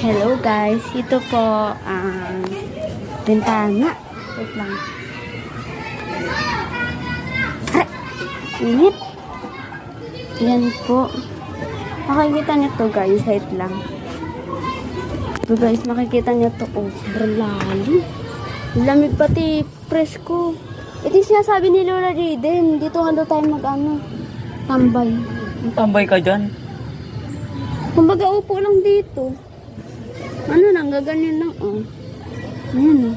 Hello guys, ito po ang bintana. Wait lang. Ay, init. Yan po. Makikita niyo to guys, wait lang. Ito guys, makikita niyo to. Oh, sobrang lalim. Lamig pati, presko. Ito yung sinasabi ni Lola Jaden. Dito nga daw tayo tambay. Tambay ka dyan? Kumbaga upo lang dito. Ano lang, gaganyan lang, oh. Ayan, oh.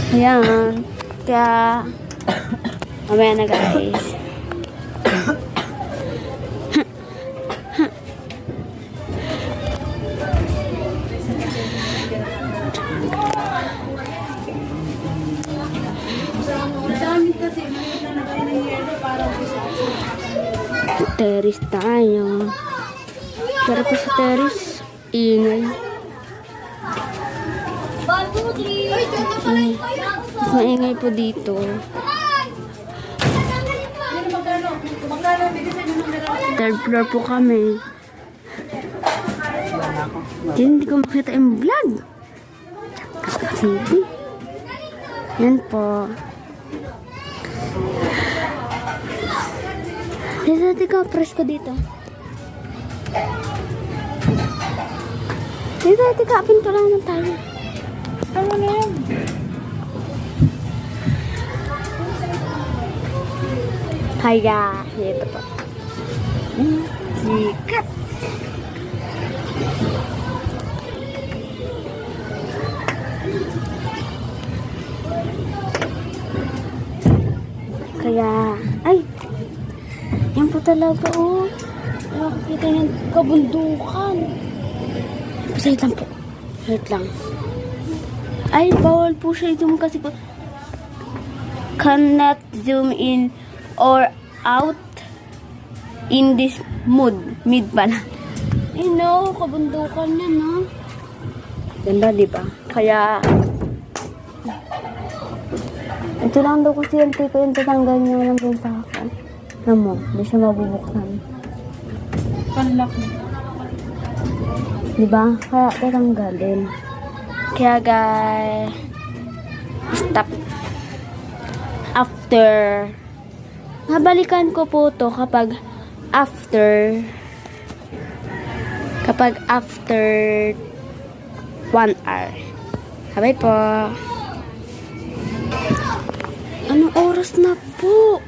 Ayan. Kaya, mamaya na guys. Terrace tayo. Pero po sa terrace, ingay. Maingay po dito. Third floor po kami. Hindi ko makita yung vlog. Kakasipi. Yan po. Dito ka, presko dito. Dito ka, pinto lang na tayo. Ano na yan? Kaya, ito po. Sikat. Kaya, ay! Yan po talaga, oh. Nakikita niyan, kabundukan. Wait lang po. Wait lang. Ay, bawal po siya i-zoom kasi po. Cannot zoom in or out in this mood. Mid pala. Eh no, kabundukan na, no? Ganda, diba? Kaya, ito lang daw kasi yung tipo yung tatanggal niya lang din sa akin. Alam mo, hindi siya mabubuksan. Panlock mo. Diba? Kaya tatanggalin. Kaya guys, stop. After, nabalikan ko po to kapag after 1 hour. Sabay po. Anong oras na po?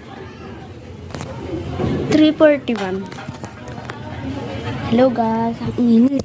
3:41. Hello guys, ang init.